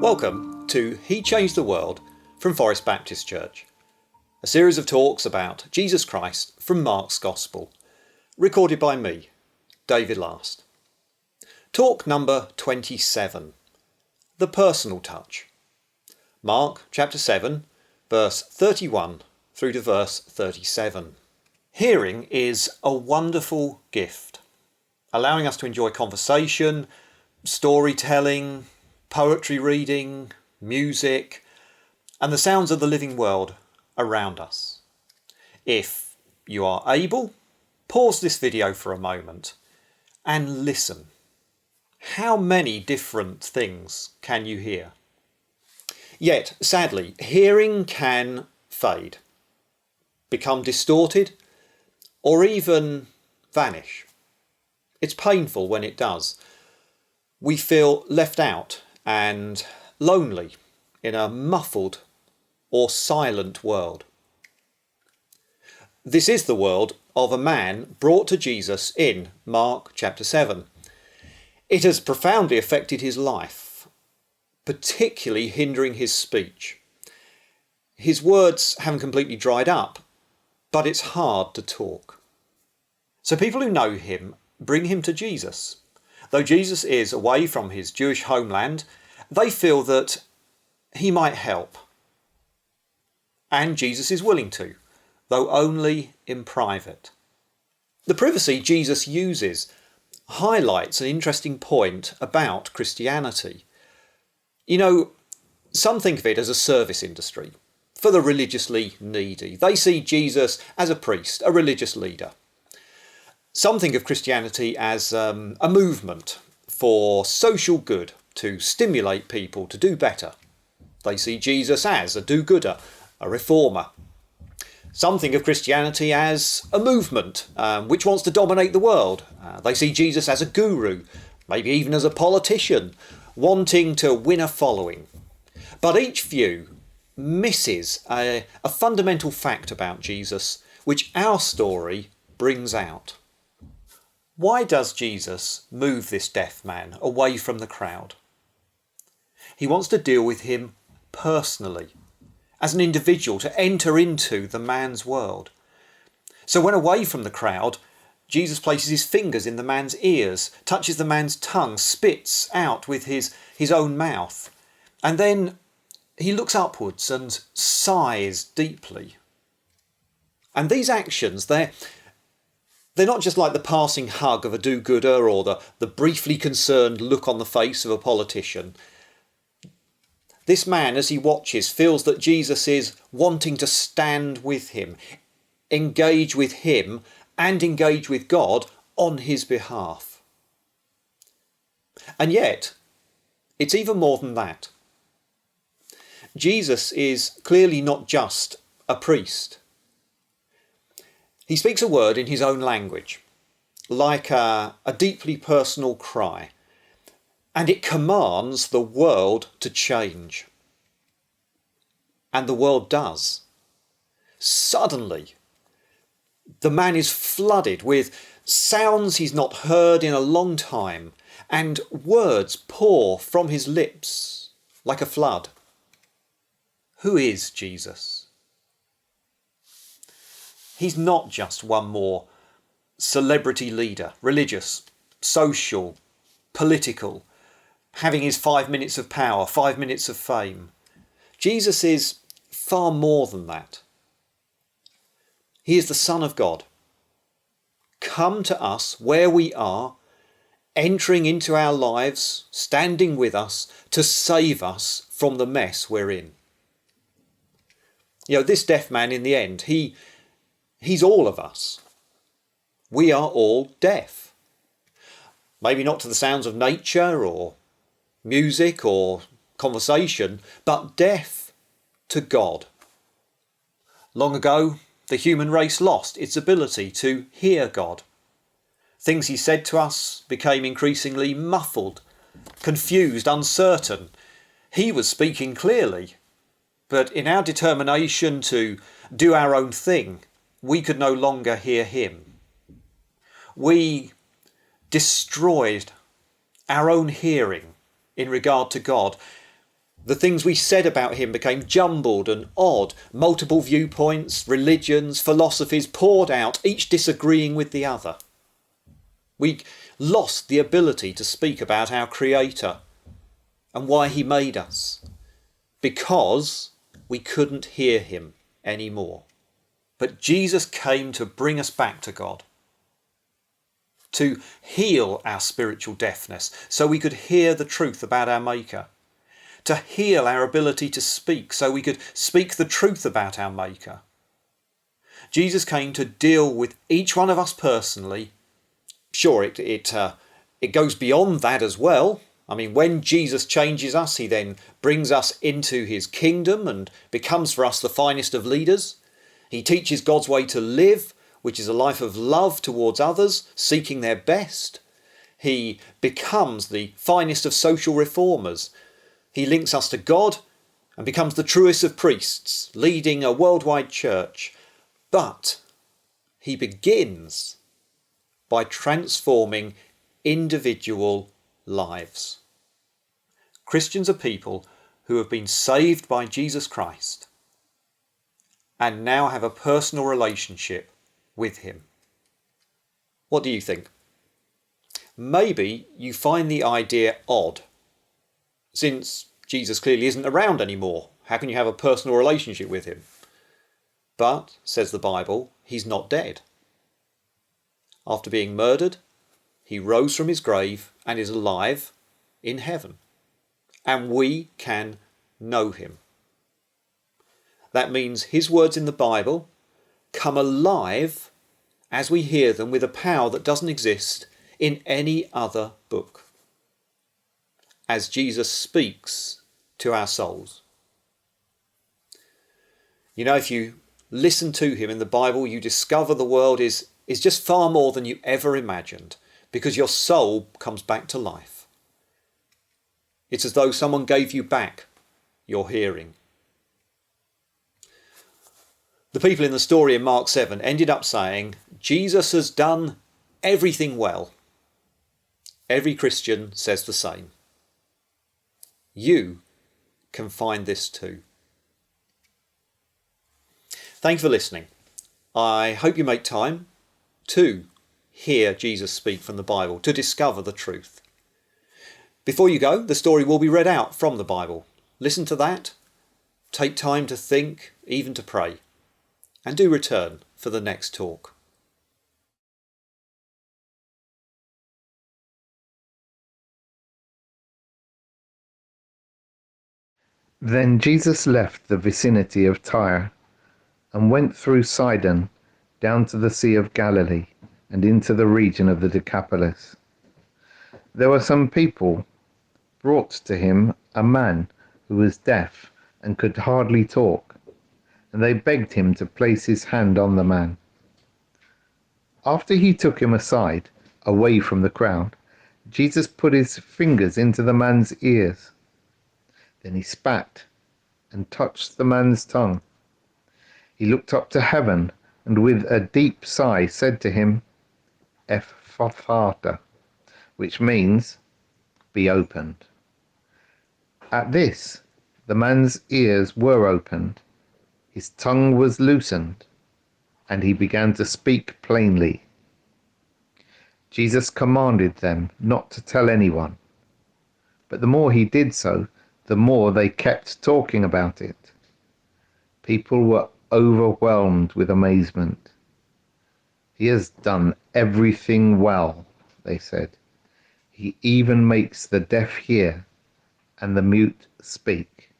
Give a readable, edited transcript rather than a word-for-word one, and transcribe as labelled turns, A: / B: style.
A: Welcome to He Changed the World from Forest Baptist Church, a series of talks about Jesus Christ from Mark's Gospel, recorded by me, David Last. Talk number 27, The Personal Touch. Mark chapter 7, verse 31 through to verse 37. Hearing is a wonderful gift, allowing us to enjoy conversation, storytelling, poetry reading, music, and the sounds of the living world around us. If you are able, pause this video for a moment and listen. How many different things can you hear? Yet, sadly, hearing can fade, become distorted, or even vanish. It's painful when it does. We feel left out and lonely in a muffled or silent world. This is the world of a man brought to Jesus in Mark chapter 7. It has profoundly affected his life, particularly hindering his speech. His words haven't completely dried up, but it's hard to talk. So people who know him bring him to Jesus. Though Jesus is away from his Jewish homeland, they feel that he might help. And Jesus is willing to, though only in private. The privacy Jesus uses highlights an interesting point about Christianity. You know, some think of it as a service industry for the religiously needy. They see Jesus as a priest, a religious leader. Some think of Christianity as a movement for social good, to stimulate people to do better. They see Jesus as a do-gooder, a reformer. Some think of Christianity as a movement which wants to dominate the world. They see Jesus as a guru, maybe even as a politician, wanting to win a following. But each view misses a fundamental fact about Jesus, which our story brings out. Why does Jesus move this deaf man away from the crowd? He wants to deal with him personally, as an individual, to enter into the man's world. So when away from the crowd, Jesus places his fingers in the man's ears, touches the man's tongue, spits out with his own mouth, and then he looks upwards and sighs deeply. And these actions, they're not just like the passing hug of a do-gooder or the briefly concerned look on the face of a politician. This man, as he watches, feels that Jesus is wanting to stand with him, engage with him, and engage with God on his behalf. And yet, it's even more than that. Jesus is clearly not just a priest. He speaks a word in his own language, like a deeply personal cry, and it commands the world to change. And the world does. Suddenly, the man is flooded with sounds he's not heard in a long time, and words pour from his lips like a flood. Who is Jesus? He's not just one more celebrity leader, religious, social, political, having his 5 minutes of power, 5 minutes of fame. Jesus is far more than that. He is the Son of God, come to us where we are, entering into our lives, standing with us to save us from the mess we're in. You know, this deaf man in the end, he's all of us. We are all deaf. Maybe not to the sounds of nature or music or conversation, but deaf to God. Long ago, the human race lost its ability to hear God. Things he said to us became increasingly muffled, confused, uncertain. He was speaking clearly, but in our determination to do our own thing, we could no longer hear him. We destroyed our own hearing in regard to God The things we said about him became jumbled and odd. Multiple viewpoints, religions, philosophies poured out, each disagreeing with the other. We lost the ability to speak about our Creator and why he made us, because we couldn't hear him anymore. But Jesus came to bring us back to God, to heal our spiritual deafness so we could hear the truth about our Maker, to heal our ability to speak so we could speak the truth about our Maker. Jesus came to deal with each one of us personally. Sure, it goes beyond that as well. I mean, when Jesus changes us, he then brings us into his kingdom and becomes for us the finest of leaders. He teaches God's way to live, which is a life of love towards others, seeking their best. He becomes the finest of social reformers. He links us to God and becomes the truest of priests, leading a worldwide church. But he begins by transforming individual lives. Christians are people who have been saved by Jesus Christ and now have a personal relationship with him. What do you think? Maybe you find the idea odd. Since Jesus clearly isn't around anymore, how can you have a personal relationship with him? But, says the Bible, he's not dead. After being murdered, he rose from his grave and is alive in heaven. And we can know him. That means his words in the Bible come alive as we hear them with a power that doesn't exist in any other book, as Jesus speaks to our souls. You know, if you listen to him in the Bible, you discover the world is just far more than you ever imagined, because your soul comes back to life. It's as though someone gave you back your hearing. The people in the story in Mark 7 ended up saying, Jesus has done everything well. Every Christian says the same. You can find this too. Thanks for listening. I hope you make time to hear Jesus speak from the Bible, to discover the truth. Before you go, the story will be read out from the Bible. Listen to that. Take time to think, even to pray. And do return for the next talk.
B: Then Jesus left the vicinity of Tyre and went through Sidon down to the Sea of Galilee and into the region of the Decapolis. There were some people brought to him a man who was deaf and could hardly talk, and they begged him to place his hand on the man. After he took him aside, away from the crowd, Jesus put his fingers into the man's ears. Then he spat and touched the man's tongue. He looked up to heaven and with a deep sigh said to him, Ephphatha, which means, be opened. At this, the man's ears were opened, his tongue was loosened, and he began to speak plainly. Jesus commanded them not to tell anyone, but the more he did so, the more they kept talking about it. People were overwhelmed with amazement. He has done everything well, they said. He even makes the deaf hear and the mute speak.